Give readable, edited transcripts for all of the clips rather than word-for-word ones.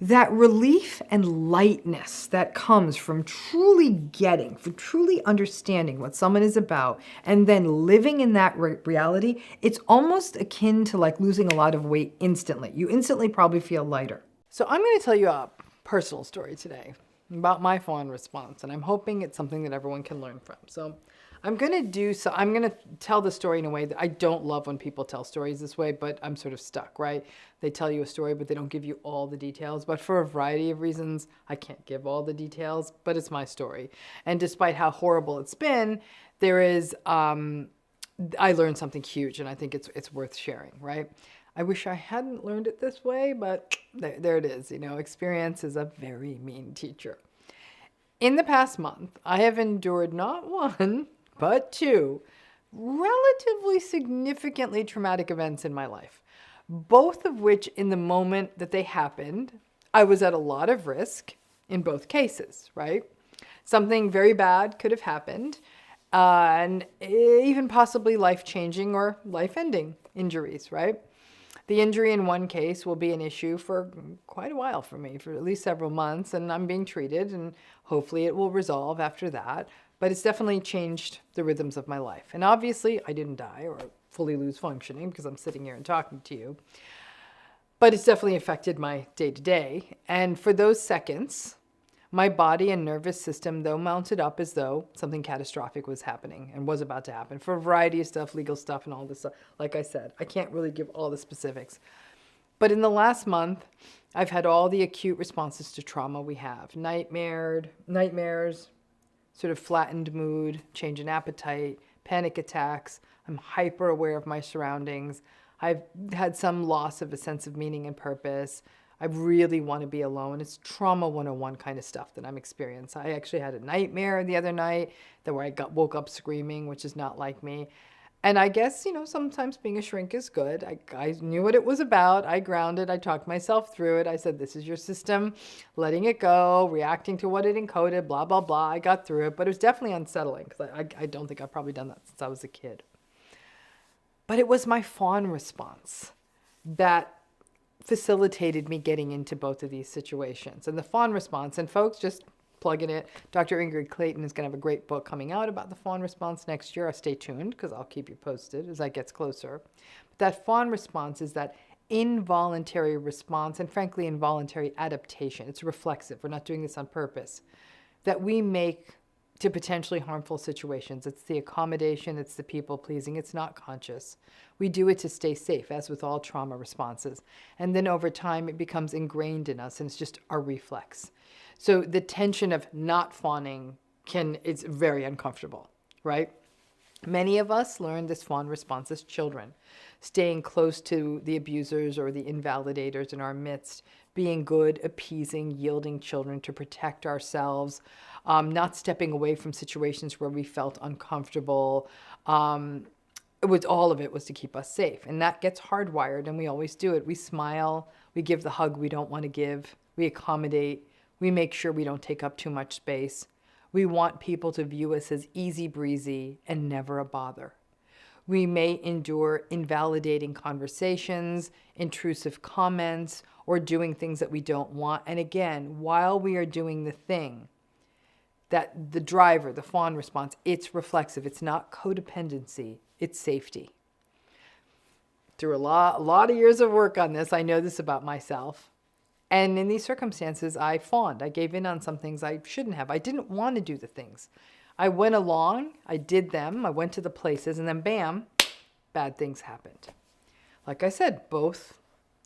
that relief and lightness that comes from truly getting, from truly understanding what someone is about, and then living in that reality, it's almost akin to like losing a lot of weight instantly. You instantly probably feel lighter. So I'm going to tell you a personal story today about my fawn response, and I'm hoping it's something that everyone can learn from. So I'm going to tell the story in a way that I don't love when people tell stories this way, but I'm sort of stuck, right? They tell you a story, but they don't give you all the details. But for a variety of reasons, I can't give all the details, but it's my story. And despite how horrible it's been, there is, I learned something huge, and I think it's worth sharing, right? I wish I hadn't learned it this way, but there it is. You know, experience is a very mean teacher. In the past month, I have endured not one, but two relatively significantly traumatic events in my life, both of which in the moment that they happened, I was at a lot of risk in both cases, right? Something very bad could have happened, and even possibly life-changing or life-ending injuries, right? The injury in one case will be an issue for quite a while for me, for at least several months, and I'm being treated, and hopefully it will resolve after that. But it's definitely changed the rhythms of my life. And obviously, I didn't die or fully lose functioning because I'm sitting here and talking to you. But it's definitely affected my day-to-day. And for those seconds, my body and nervous system, though, mounted up as though something catastrophic was happening and was about to happen for a variety of stuff, legal stuff and all this stuff. Like I said, I can't really give all the specifics. But in the last month, I've had all the acute responses to trauma we have. Nightmares, sort of flattened mood, change in appetite, panic attacks. I'm hyper aware of my surroundings. I've had some loss of a sense of meaning and purpose. I really want to be alone. It's trauma 101 kind of stuff that I'm experiencing. I actually had a nightmare the other night where I woke up screaming, which is not like me. And I guess, you know, sometimes being a shrink is good. I knew what it was about. I grounded. I talked myself through it. I said, this is your system, letting it go, reacting to what it encoded, blah, blah, blah. I got through it, but it was definitely unsettling because I don't think I've probably done that since I was a kid. But it was my fawn response that facilitated me getting into both of these situations. And the fawn response, and folks, just plugging it, Dr. Ingrid Clayton is going to have a great book coming out about the fawn response next year. Stay tuned because I'll keep you posted as that gets closer. But that fawn response is that involuntary response and frankly involuntary adaptation. It's reflexive. We're not doing this on purpose. That we make to potentially harmful situations. It's the accommodation, it's the people pleasing, it's not conscious. We do it to stay safe, as with all trauma responses. And then over time, it becomes ingrained in us and it's just our reflex. So the tension of not fawning it's very uncomfortable, right? Many of us learn this fawn response as children, staying close to the abusers or the invalidators in our midst, being good, appeasing, yielding children to protect ourselves, not stepping away from situations where we felt uncomfortable. All of it was to keep us safe. And that gets hardwired, and we always do it. We smile, we give the hug we don't want to give, we accommodate, we make sure we don't take up too much space. We want people to view us as easy breezy and never a bother. We may endure invalidating conversations, intrusive comments, or doing things that we don't want. And again, while we are doing the thing, that the driver, the fawn response, it's reflexive. It's not codependency, it's safety. Through a lot of years of work on this, I know this about myself. And in these circumstances, I fawned. I gave in on some things I shouldn't have. I didn't want to do the things. I went along, I did them, I went to the places, and then bam, bad things happened. Like I said, both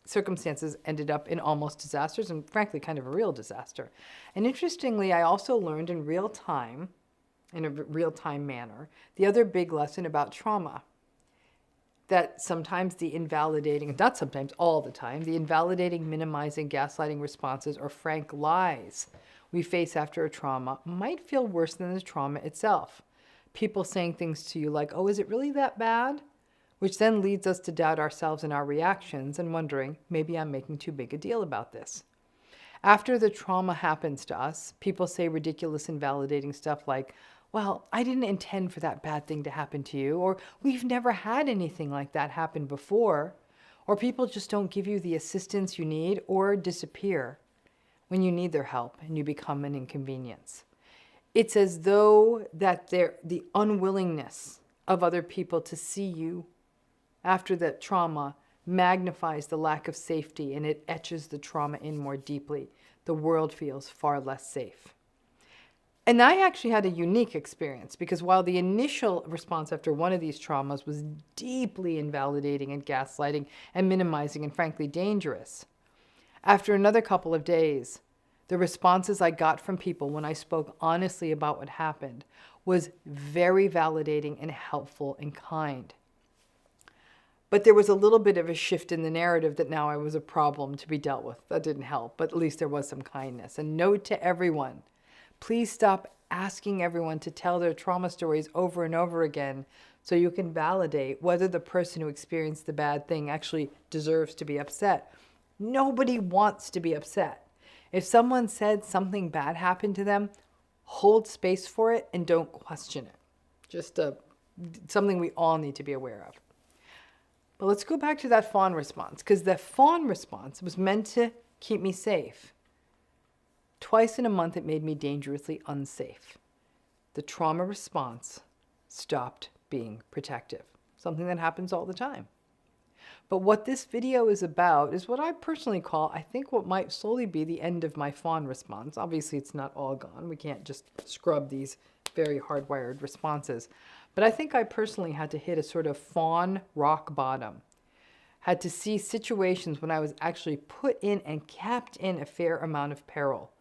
circumstances ended up in almost disasters and frankly kind of a real disaster. And interestingly, I also learned in real time, in a real-time manner, the other big lesson about trauma. That sometimes the invalidating, not sometimes, all the time, the invalidating, minimizing, gaslighting responses or frank lies we face after a trauma might feel worse than the trauma itself. People saying things to you like, oh, is it really that bad? Which then leads us to doubt ourselves and our reactions and wondering, maybe I'm making too big a deal about this. After the trauma happens to us, people say ridiculous, invalidating stuff like, well, I didn't intend for that bad thing to happen to you, or we've never had anything like that happen before, or people just don't give you the assistance you need or disappear. when you need their help and you become an inconvenience. It's as though that the unwillingness of other people to see you after that trauma magnifies the lack of safety, and it etches the trauma in more deeply. The world feels far less safe. And I actually had a unique experience, because while the initial response after one of these traumas was deeply invalidating and gaslighting and minimizing and frankly dangerous, after another couple of days, the responses I got from people when I spoke honestly about what happened was very validating and helpful and kind. But there was a little bit of a shift in the narrative that now I was a problem to be dealt with. That didn't help, but at least there was some kindness. And note to everyone, please stop asking everyone to tell their trauma stories over and over again so you can validate whether the person who experienced the bad thing actually deserves to be upset. Nobody wants to be upset. If someone said something bad happened to them, hold space for it and don't question it. Just something we all need to be aware of. But let's go back to that fawn response, because the fawn response was meant to keep me safe. Twice in a month, it made me dangerously unsafe. The trauma response stopped being protective, something that happens all the time. But what this video is about is what I personally call, I think, what might slowly be the end of my fawn response. Obviously, it's not all gone. We can't just scrub these very hardwired responses. But I think I personally had to hit a sort of fawn rock bottom. Had to see situations when I was actually put in and kept in a fair amount of peril.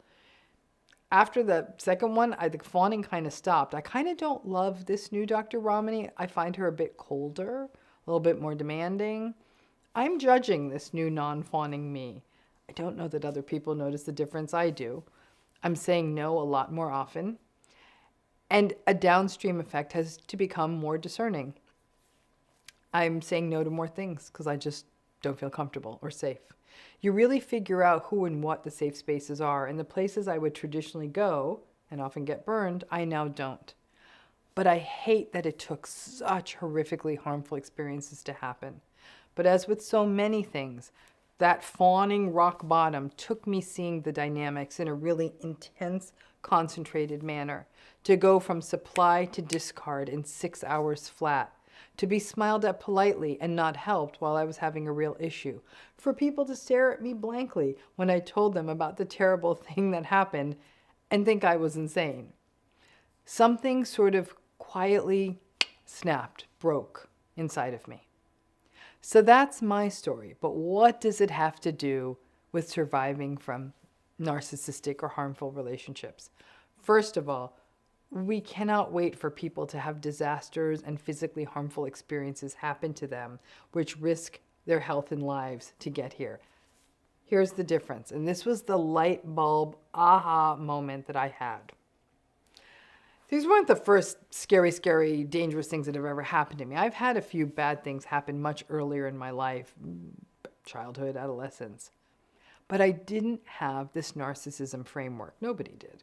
After the second one, the fawning kind of stopped. I kind of don't love this new Dr. Ramani. I find her a bit colder, a little bit more demanding. I'm judging this new non-fawning me. I don't know that other people notice the difference. I do. I'm saying no a lot more often. And a downstream effect has to become more discerning. I'm saying no to more things because I just don't feel comfortable or safe. You really figure out who and what the safe spaces are, and the places I would traditionally go and often get burned, I now don't. But I hate that it took such horrifically harmful experiences to happen. But as with so many things, that fawning rock bottom took me seeing the dynamics in a really intense, concentrated manner, to go from supply to discard in 6 hours flat, to be smiled at politely and not helped while I was having a real issue, for people to stare at me blankly when I told them about the terrible thing that happened and think I was insane. Something sort of quietly snapped, broke inside of me. So that's my story, but what does it have to do with surviving from narcissistic or harmful relationships? First of all, we cannot wait for people to have disasters and physically harmful experiences happen to them, which risk their health and lives to get here. Here's the difference, and this was the light bulb aha moment that I had. These weren't the first scary, dangerous things that have ever happened to me. I've had a few bad things happen much earlier in my life, childhood, adolescence. But I didn't have this narcissism framework. Nobody did.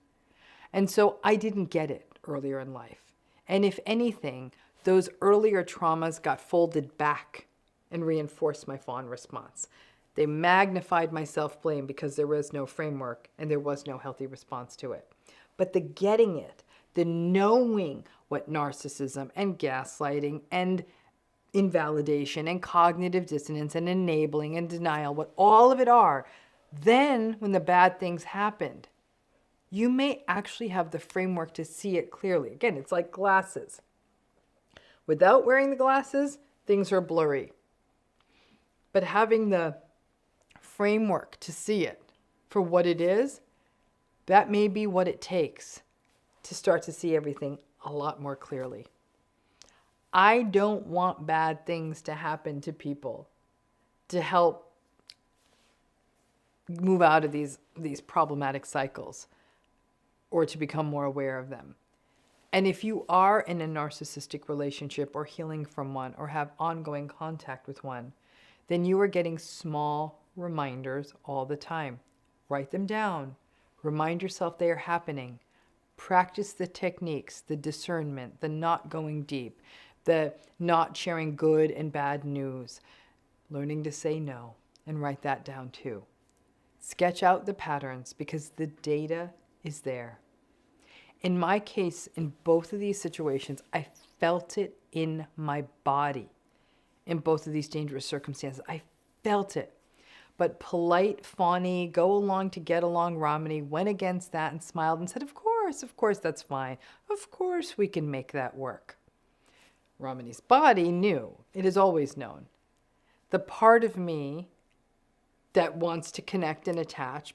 And so I didn't get it earlier in life. And if anything, those earlier traumas got folded back and reinforced my fawn response. They magnified my self-blame because there was no framework and there was no healthy response to it. But the getting it, the knowing what narcissism and gaslighting and invalidation and cognitive dissonance and enabling and denial, what all of it are, then when the bad things happened, you may actually have the framework to see it clearly. Again, it's like glasses. Without wearing the glasses, things are blurry. But having the framework to see it for what it is, that may be what it takes to start to see everything a lot more clearly. I don't want bad things to happen to people to help move out of these problematic cycles or to become more aware of them. And if you are in a narcissistic relationship or healing from one or have ongoing contact with one, then you are getting small reminders all the time. Write them down. Remind yourself they are happening. Practice the techniques, the discernment, the not going deep, the not sharing good and bad news, learning to say no, and write that down too. Sketch out the patterns because the data is there. In my case, in both of these situations, I felt it in my body. In both of these dangerous circumstances, I felt it. But polite, fawny, go along to get along Ramani went against that and smiled and said, of course, that's fine. Of course we can make that work. Ramani's body knew, it is always known. The part of me that wants to connect and attach,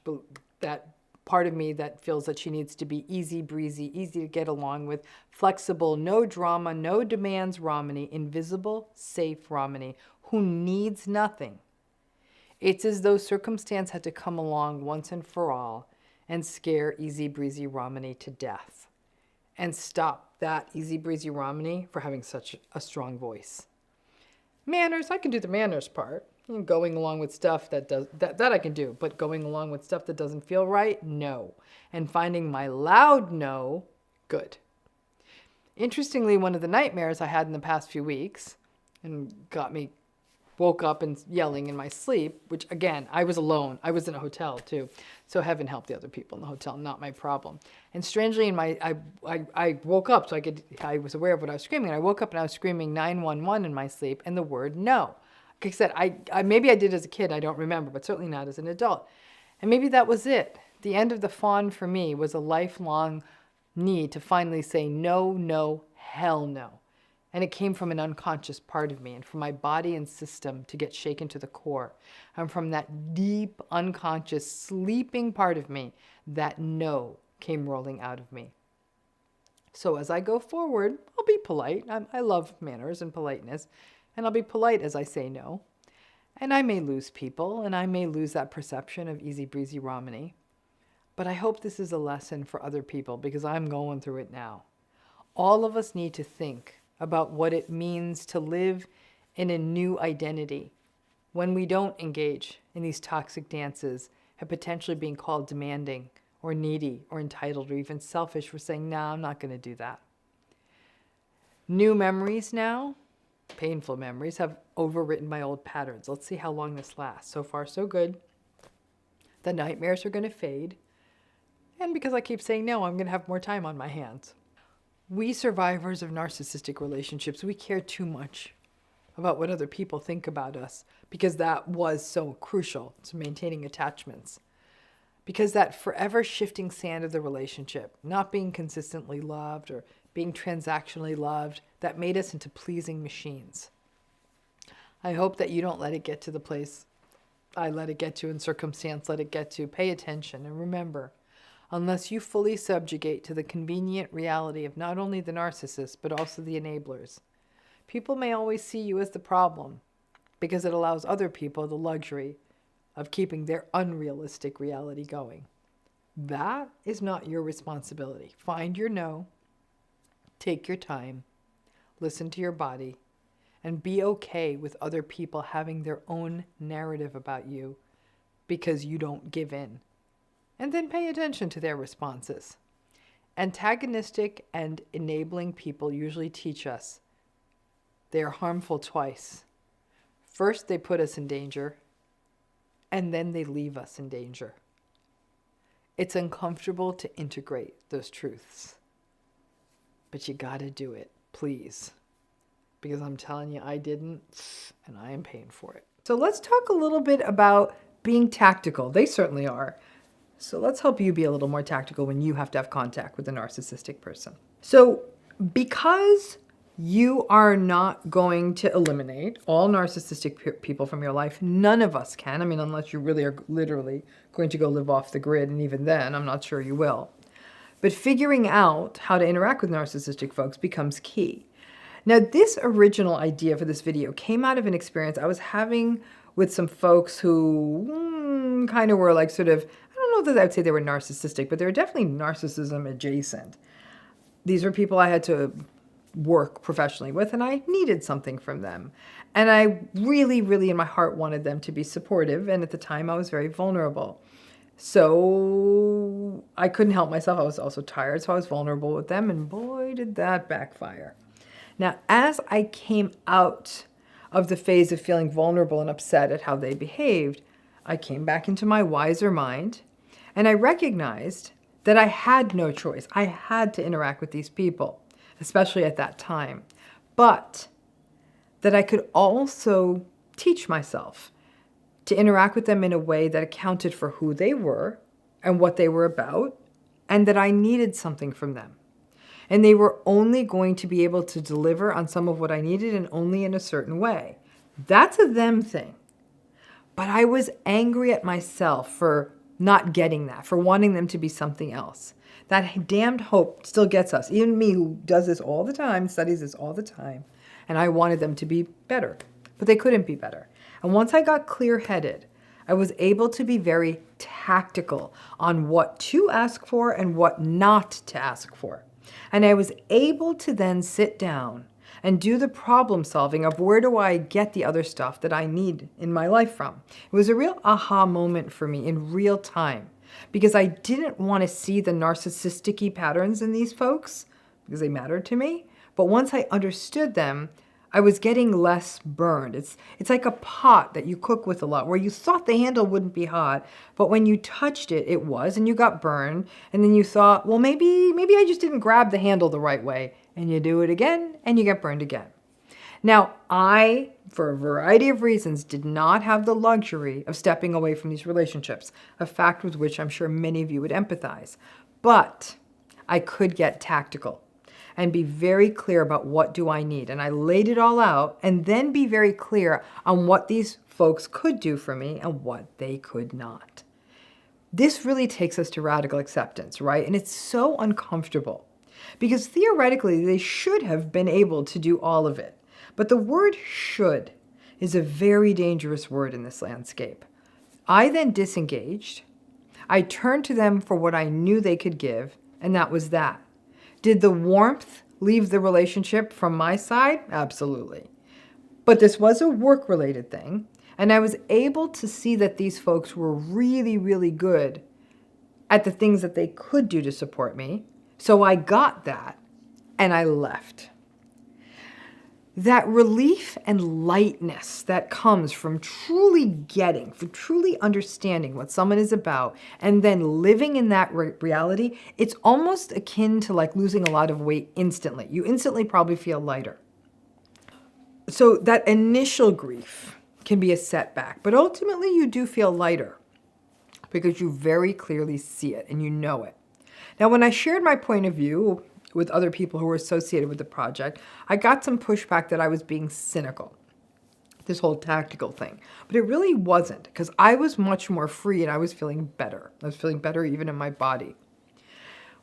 that part of me that feels that she needs to be easy breezy, easy to get along with, flexible, no drama, no demands Ramani, invisible, safe Ramani, who needs nothing. It's as though circumstance had to come along once and for all and scare easy breezy Ramani to death and stop that easy breezy Ramani for having such a strong voice. Manners, I can do the manners part. Going along with stuff that I can do, but going along with stuff that doesn't feel right, no. And finding my loud no, good. Interestingly, one of the nightmares I had in the past few weeks and woke up and yelling in my sleep, which again, I was alone. I was in a hotel too. So heaven help the other people in the hotel, not my problem. And strangely, I woke up, so I was aware of what I was screaming. And I woke up and I was screaming 911 in my sleep and the word no. Like I said, maybe I did as a kid, I don't remember, but certainly not as an adult. And maybe that was it. The end of the fawn for me was a lifelong need to finally say no, no, hell no. And it came from an unconscious part of me and from my body and system to get shaken to the core. And from that deep, unconscious, sleeping part of me, that no came rolling out of me. So as I go forward, I'll be polite. I love manners and politeness. And I'll be polite as I say no. And I may lose people, and I may lose that perception of easy breezy Ramani. But I hope this is a lesson for other people because I'm going through it now. All of us need to think about what it means to live in a new identity when we don't engage in these toxic dances and potentially being called demanding or needy or entitled or even selfish for saying, no, I'm not going to do that. New memories now, painful memories, have overwritten my old patterns. Let's see how long this lasts. So far, so good. The nightmares are going to fade. And because I keep saying no, I'm going to have more time on my hands. We survivors of narcissistic relationships, we care too much about what other people think about us because that was so crucial to maintaining attachments. Because that forever shifting sand of the relationship, not being consistently loved or being transactionally loved, that made us into pleasing machines. I hope that you don't let it get to the place I let it get to and circumstance let it get to. Pay attention and remember, unless you fully subjugate to the convenient reality of not only the narcissist, but also the enablers, people may always see you as the problem because it allows other people the luxury of keeping their unrealistic reality going. That is not your responsibility. Find your no, take your time, listen to your body, and be okay with other people having their own narrative about you because you don't give in. And then pay attention to their responses. Antagonistic and enabling people usually teach us they are harmful twice. First, they put us in danger, and then they leave us in danger. It's uncomfortable to integrate those truths, but you gotta do it, please. Because I'm telling you, I didn't, and I am paying for it. So let's talk a little bit about being tactical. They certainly are. So let's help you be a little more tactical when you have to have contact with a narcissistic person. So because you are not going to eliminate all narcissistic people from your life, none of us can. I mean, unless you really are literally going to go live off the grid, and even then, I'm not sure you will. But figuring out how to interact with narcissistic folks becomes key. Now, this original idea for this video came out of an experience I was having with some folks who kind of were like sort of, I don't know that I would say they were narcissistic, but they were definitely narcissism adjacent. These were people I had to work professionally with, and I needed something from them. And I really, really in my heart wanted them to be supportive, and at the time I was very vulnerable. So I couldn't help myself. I was also tired, so I was vulnerable with them, and boy, did that backfire. Now, as I came out of the phase of feeling vulnerable and upset at how they behaved, I came back into my wiser mind, and I recognized that I had no choice. I had to interact with these people, especially at that time. But that I could also teach myself to interact with them in a way that accounted for who they were and what they were about, and that I needed something from them. And they were only going to be able to deliver on some of what I needed, and only in a certain way. That's a them thing. But I was angry at myself for not getting that, for wanting them to be something else. That damned hope still gets us. Even me, who does this all the time, studies this all the time, and I wanted them to be better, but they couldn't be better. And once I got clear-headed, I was able to be very tactical on what to ask for and what not to ask for. And I was able to then sit down and do the problem solving of where do I get the other stuff that I need in my life from. It was a real aha moment for me in real time, because I didn't want to see the narcissistic-y patterns in these folks because they mattered to me. But once I understood them, I was getting less burned. It's like a pot that you cook with a lot, where you thought the handle wouldn't be hot, but when you touched it, it was, and you got burned. And then you thought, well, maybe I just didn't grab the handle the right way. And you do it again, and you get burned again. Now, I, for a variety of reasons, did not have the luxury of stepping away from these relationships, a fact with which I'm sure many of you would empathize. But I could get tactical and be very clear about what do I need. And I laid it all out, and then be very clear on what these folks could do for me and what they could not. This really takes us to radical acceptance, right? And it's so uncomfortable, because theoretically they should have been able to do all of it. But the word should is a very dangerous word in this landscape. I then disengaged. I turned to them for what I knew they could give, and that was that. Did the warmth leave the relationship from my side? Absolutely. But this was a work-related thing, and I was able to see that these folks were really, really good at the things that they could do to support me. So I got that, and I left. That relief and lightness that comes from truly getting, from truly understanding what someone is about, and then living in that reality, it's almost akin to like losing a lot of weight instantly. You instantly probably feel lighter. So that initial grief can be a setback, but ultimately you do feel lighter because you very clearly see it and you know it. Now, when I shared my point of view with other people who were associated with the project, I got some pushback that I was being cynical, this whole tactical thing. But it really wasn't, because I was much more free and I was feeling better. I was feeling better even in my body.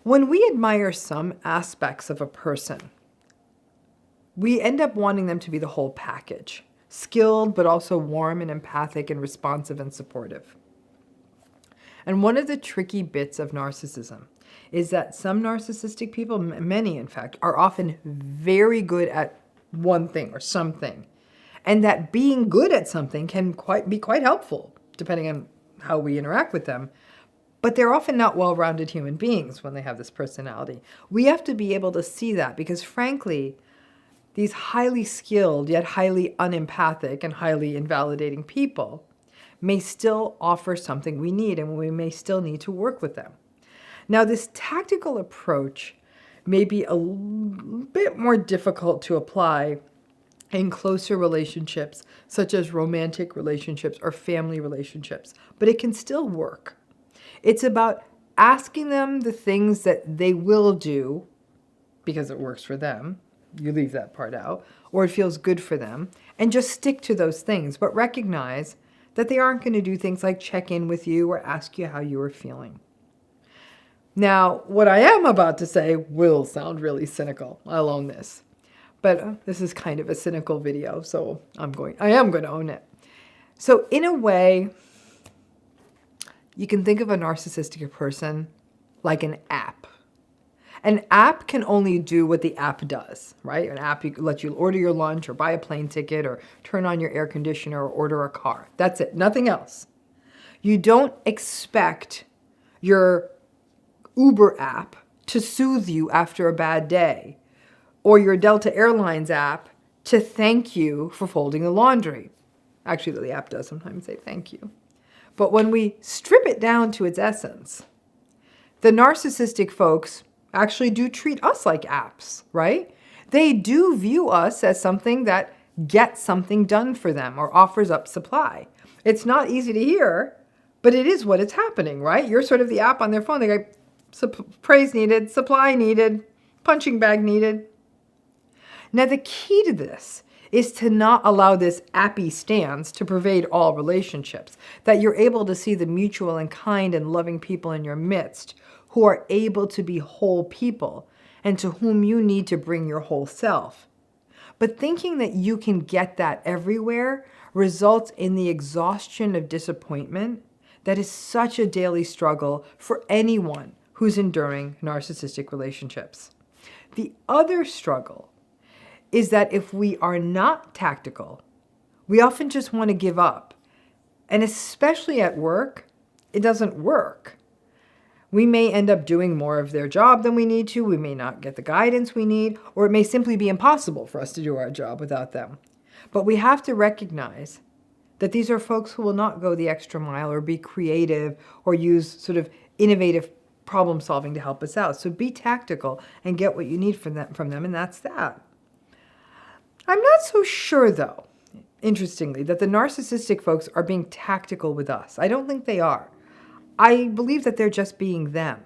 When we admire some aspects of a person, we end up wanting them to be the whole package, skilled, but also warm and empathic and responsive and supportive. And one of the tricky bits of narcissism is that some narcissistic people, many in fact, are often very good at one thing or something. And that being good at something can be quite helpful, depending on how we interact with them. But they're often not well-rounded human beings when they have this personality. We have to be able to see that, because frankly, these highly skilled yet highly unempathic and highly invalidating people may still offer something we need, and we may still need to work with them. Now, this tactical approach may be a bit more difficult to apply in closer relationships, such as romantic relationships or family relationships, but it can still work. It's about asking them the things that they will do because it works for them. You leave that part out, or it feels good for them, and just stick to those things, but recognize that they aren't going to do things like check in with you or ask you how you are feeling. Now, what I am about to say will sound really cynical. I'll own this. But this is kind of a cynical video, so I am going to own it. So in a way, you can think of a narcissistic person like an app. An app can only do what the app does, right? An app lets you order your lunch or buy a plane ticket or turn on your air conditioner or order a car. That's it, nothing else. You don't expect your Uber app to soothe you after a bad day, or your Delta Airlines app to thank you for folding the laundry. Actually, the app does sometimes say thank you. But when we strip it down to its essence, the narcissistic folks actually do treat us like apps, right? They do view us as something that gets something done for them or offers up supply. It's not easy to hear, but it is what is happening, right? You're sort of the app on their phone. They go, praise needed, supply needed, punching bag needed. Now, the key to this is to not allow this appy stance to pervade all relationships, that you're able to see the mutual and kind and loving people in your midst who are able to be whole people and to whom you need to bring your whole self. But thinking that you can get that everywhere results in the exhaustion of disappointment that is such a daily struggle for anyone who's enduring narcissistic relationships. The other struggle is that if we are not tactical, we often just want to give up. And especially at work, it doesn't work. We may end up doing more of their job than we need to. We may not get the guidance we need, or it may simply be impossible for us to do our job without them. But we have to recognize that these are folks who will not go the extra mile or be creative or use sort of innovative problem solving to help us out. So be tactical and get what you need from them, and that's that. I'm not so sure, though, interestingly, that the narcissistic folks are being tactical with us. I don't think they are. I believe that they're just being them.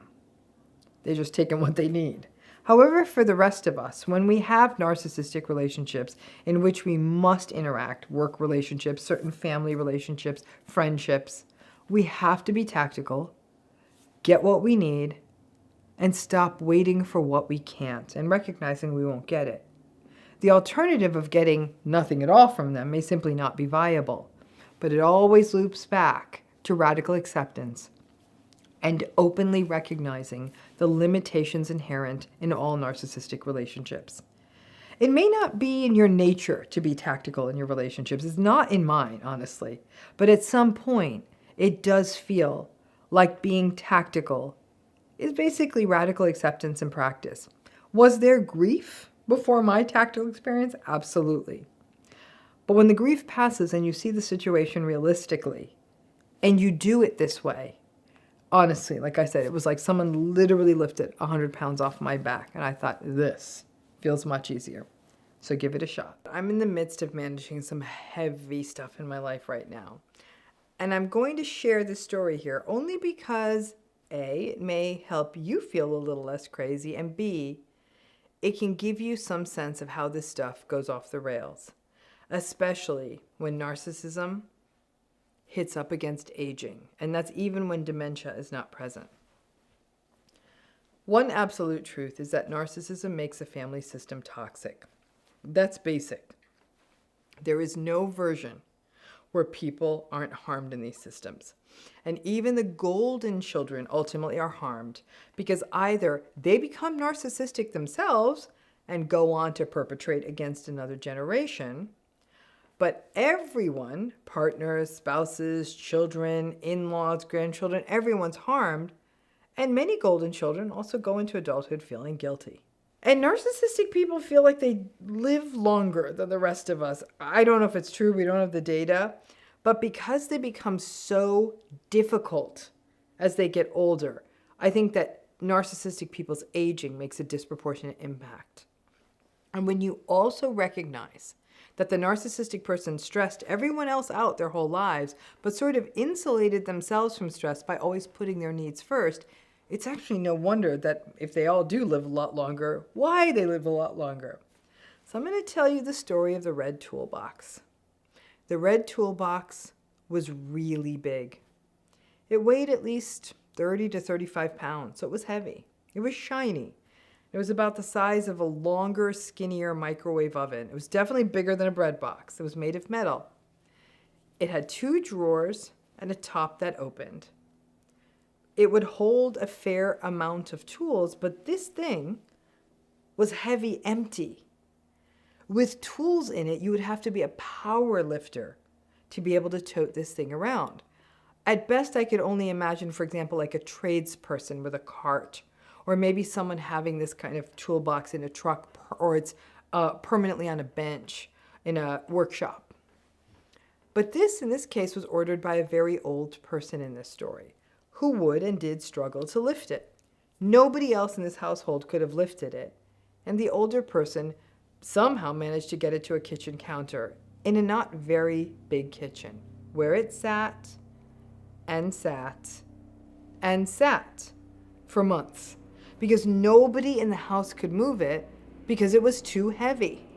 They're just taking what they need. However, for the rest of us, when we have narcissistic relationships in which we must interact, work relationships, certain family relationships, friendships, we have to be tactical, get what we need, and stop waiting for what we can't and recognizing we won't get it. The alternative of getting nothing at all from them may simply not be viable, but it always loops back to radical acceptance and openly recognizing the limitations inherent in all narcissistic relationships. It may not be in your nature to be tactical in your relationships. It's not in mine, honestly. But at some point, it does feel like being tactical is basically radical acceptance and practice. Was there grief before my tactical experience? Absolutely. But when the grief passes and you see the situation realistically, and you do it this way, honestly, like I said, it was like someone literally lifted 100 pounds off my back, and I thought, this feels much easier. So give it a shot. I'm in the midst of managing some heavy stuff in my life right now. And I'm going to share this story here only because A, it may help you feel a little less crazy, and B, it can give you some sense of how this stuff goes off the rails, especially when narcissism hits up against aging, and that's even when dementia is not present. One absolute truth is that narcissism makes a family system toxic. That's basic. There is no version where people aren't harmed in these systems. And even the golden children ultimately are harmed because either they become narcissistic themselves and go on to perpetrate against another generation, but everyone, partners, spouses, children, in-laws, grandchildren, everyone's harmed, and many golden children also go into adulthood feeling guilty. And narcissistic people feel like they live longer than the rest of us. I don't know if it's true, we don't have the data, but because they become so difficult as they get older, I think that narcissistic people's aging makes a disproportionate impact. And when you also recognize that the narcissistic person stressed everyone else out their whole lives, but sort of insulated themselves from stress by always putting their needs first, it's actually no wonder that if they all do live a lot longer, why they live a lot longer. So I'm going to tell you the story of the red toolbox. The red toolbox was really big. It weighed at least 30 to 35 pounds, so it was heavy. It was shiny. It was about the size of a longer, skinnier microwave oven. It was definitely bigger than a bread box. It was made of metal. It had 2 drawers and a top that opened. It would hold a fair amount of tools, but this thing was heavy empty. With tools in it, you would have to be a power lifter to be able to tote this thing around. At best, I could only imagine, for example, like a tradesperson with a cart, or maybe someone having this kind of toolbox in a truck, or it's permanently on a bench in a workshop. But this, in this case, was ordered by a very old person in this story, who would and did struggle to lift it. Nobody else in this household could have lifted it, and the older person somehow managed to get it to a kitchen counter in a not very big kitchen, where it sat and sat and sat for months, because nobody in the house could move it because it was too heavy.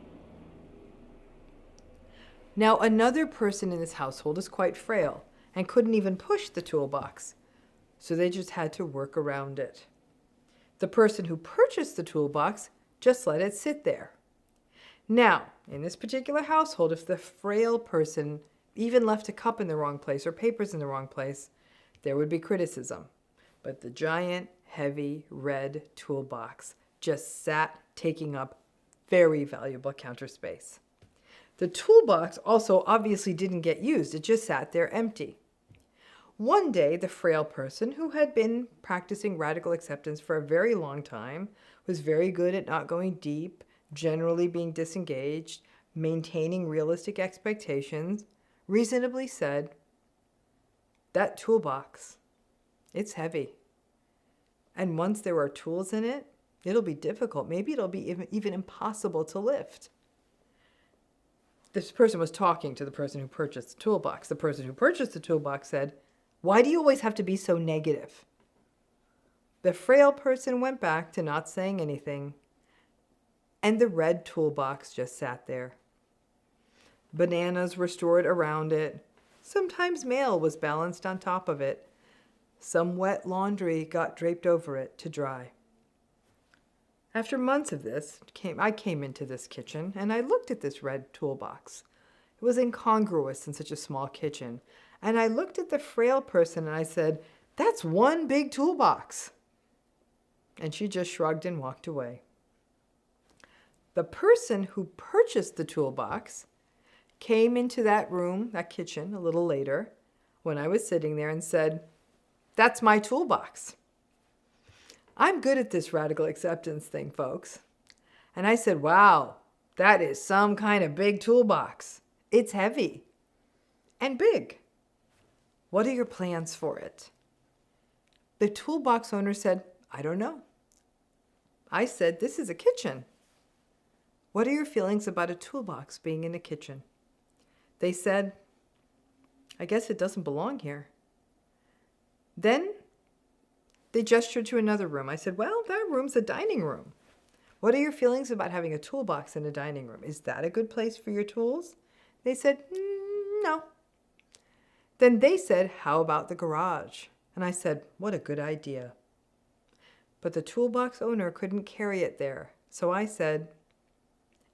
Now, another person in this household is quite frail and couldn't even push the toolbox, so they just had to work around it. The person who purchased the toolbox just let it sit there. Now, in this particular household, if the frail person even left a cup in the wrong place or papers in the wrong place, there would be criticism. But the giant, heavy, red toolbox just sat, taking up very valuable counter space. The toolbox also obviously didn't get used. It just sat there empty. One day, the frail person, who had been practicing radical acceptance for a very long time, was very good at not going deep, generally being disengaged, maintaining realistic expectations, reasonably said, "That toolbox, it's heavy. And once there are tools in it, it'll be difficult. Maybe it'll be even impossible to lift." This person was talking to the person who purchased the toolbox. The person who purchased the toolbox said, "Why do you always have to be so negative?" The frail person went back to not saying anything, and the red toolbox just sat there. Bananas were stored around it. Sometimes mail was balanced on top of it. Some wet laundry got draped over it to dry. After months of this, I came into this kitchen and I looked at this red toolbox. It was incongruous in such a small kitchen. And I looked at the frail person and I said, "That's one big toolbox." And she just shrugged and walked away. The person who purchased the toolbox came into that room, that kitchen, a little later when I was sitting there and said, "That's my toolbox." I'm good at this radical acceptance thing, folks. And I said, "Wow, that is some kind of big toolbox. It's heavy and big. What are your plans for it?" The toolbox owner said, "I don't know." I said, "This is a kitchen. What are your feelings about a toolbox being in a kitchen?" They said, "I guess it doesn't belong here." Then they gestured to another room. I said, "Well, that room's a dining room. What are your feelings about having a toolbox in a dining room? Is that a good place for your tools?" They said, "No." Then they said, "How about the garage?" And I said, "What a good idea." But the toolbox owner couldn't carry it there. So I said,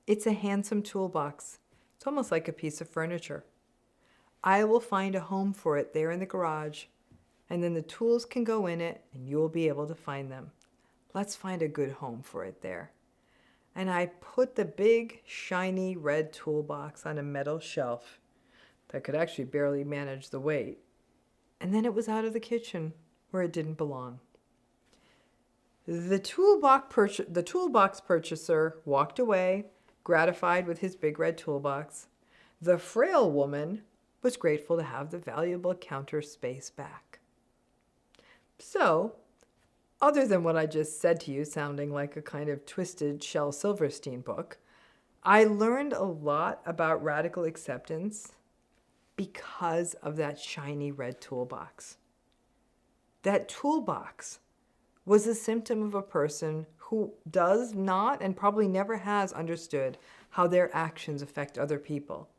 "It's a handsome toolbox. It's almost like a piece of furniture. I will find a home for it there in the garage, and then the tools can go in it and you'll be able to find them. Let's find a good home for it there." And I put the big, shiny red toolbox on a metal shelf that could actually barely manage the weight. And then it was out of the kitchen where it didn't belong. The toolbox purchaser walked away, gratified with his big red toolbox. The frail woman was grateful to have the valuable counter space back. So, other than what I just said to you, sounding like a kind of twisted Shel Silverstein book, I learned a lot about radical acceptance because of that shiny red toolbox. That toolbox was a symptom of a person who does not and probably never has understood how their actions affect other people,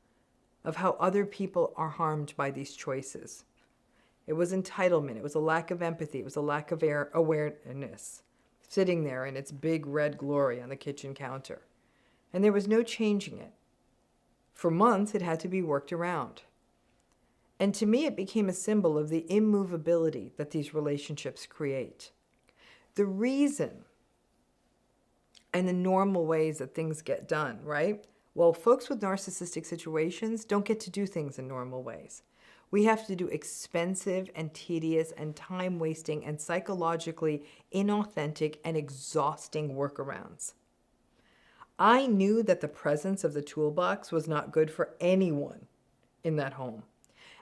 of how other people are harmed by these choices. It was entitlement. It was a lack of empathy. It was a lack of awareness, sitting there in its big red glory on the kitchen counter. And there was no changing it. For months, it had to be worked around. And to me, it became a symbol of the immovability that these relationships create. The reason and the normal ways that things get done, right? Well, folks with narcissistic situations don't get to do things in normal ways. We have to do expensive and tedious and time-wasting and psychologically inauthentic and exhausting workarounds. I knew that the presence of the toolbox was not good for anyone in that home.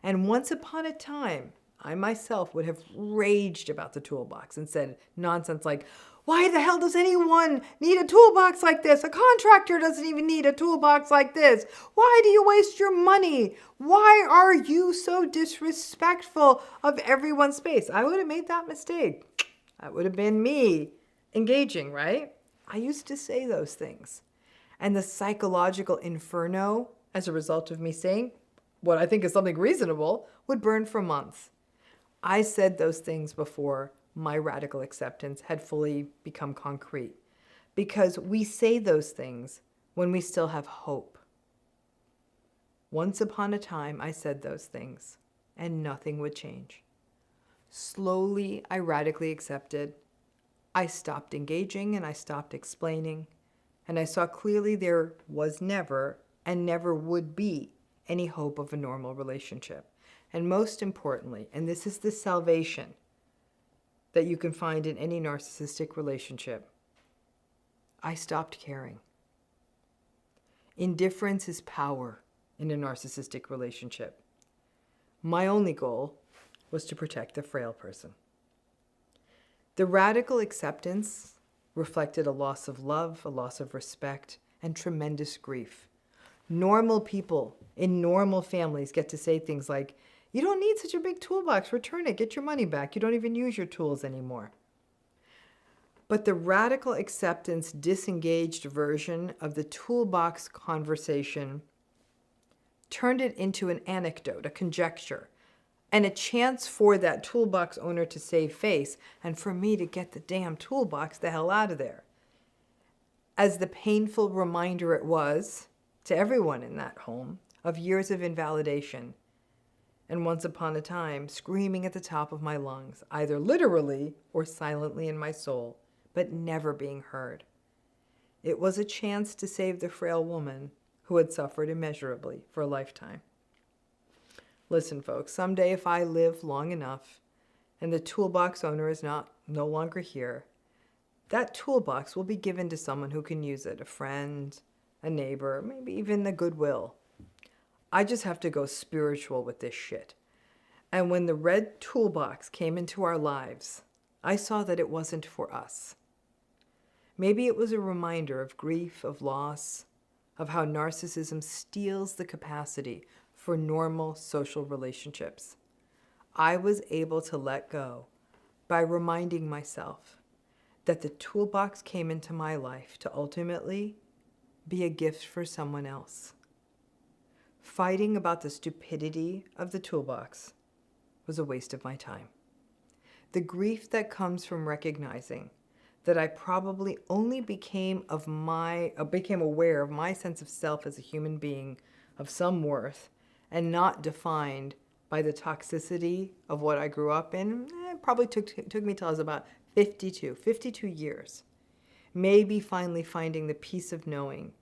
And once upon a time, I myself would have raged about the toolbox and said nonsense like, why the hell does anyone need a toolbox like this? A contractor doesn't even need a toolbox like this. Why do you waste your money? Why are you so disrespectful of everyone's space? I would have made that mistake. That would have been me engaging, right? I used to say those things. And the psychological inferno, as a result of me saying what I think is something reasonable, would burn for months. I said those things before my radical acceptance had fully become concrete, because we say those things when we still have hope. Once upon a time, I said those things, and nothing would change. Slowly, I radically accepted. I stopped engaging and I stopped explaining, and I saw clearly there was never and never would be any hope of a normal relationship. And most importantly, and this is the salvation that you can find in any narcissistic relationship, I stopped caring. Indifference is power in a narcissistic relationship. My only goal was to protect the frail person. The radical acceptance reflected a loss of love, a loss of respect, and tremendous grief. Normal people in normal families get to say things like, you don't need such a big toolbox, return it, get your money back, you don't even use your tools anymore. But the radical acceptance disengaged version of the toolbox conversation turned it into an anecdote, a conjecture, and a chance for that toolbox owner to save face and for me to get the damn toolbox the hell out of there. As the painful reminder it was to everyone in that home of years of invalidation, and once upon a time screaming at the top of my lungs, either literally or silently in my soul, but never being heard. It was a chance to save the frail woman who had suffered immeasurably for a lifetime. Listen, folks, someday if I live long enough and the toolbox owner is no longer here, that toolbox will be given to someone who can use it, a friend, a neighbor, maybe even the goodwill. I just have to go spiritual with this shit. And when the red toolbox came into our lives, I saw that it wasn't for us. Maybe it was a reminder of grief, of loss, of how narcissism steals the capacity for normal social relationships. I was able to let go by reminding myself that the toolbox came into my life to ultimately be a gift for someone else. Fighting about the stupidity of the toolbox was a waste of my time. The grief that comes from recognizing that I probably only became aware of my sense of self as a human being of some worth and not defined by the toxicity of what I grew up in, it probably took me till I was about 52 years. Maybe finally finding the peace of knowing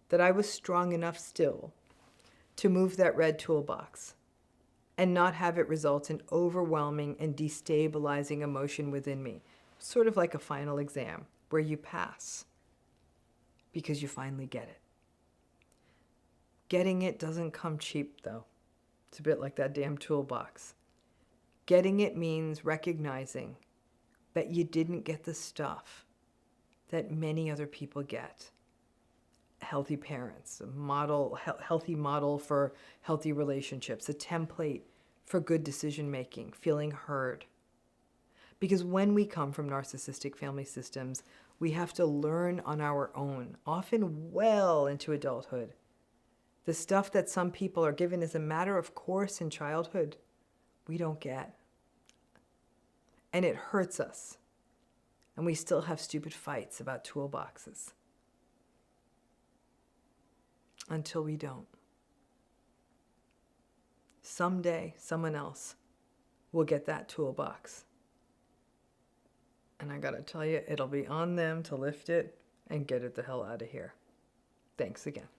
that I was strong enough still to move that red toolbox and not have it result in overwhelming and destabilizing emotion within me. Sort of like a final exam where you pass because you finally get it. Getting it doesn't come cheap, though. It's a bit like that damn toolbox. Getting it means recognizing that you didn't get the stuff that many other people get. Healthy parents, a healthy model for healthy relationships, a template for good decision making, feeling heard. Because when we come from narcissistic family systems, we have to learn on our own, often well into adulthood. The stuff that some people are given as a matter of course in childhood, we don't get. And it hurts us. And we still have stupid fights about toolboxes. Until we don't. Someday, someone else will get that toolbox. And I gotta tell you, it'll be on them to lift it and get it the hell out of here. Thanks again.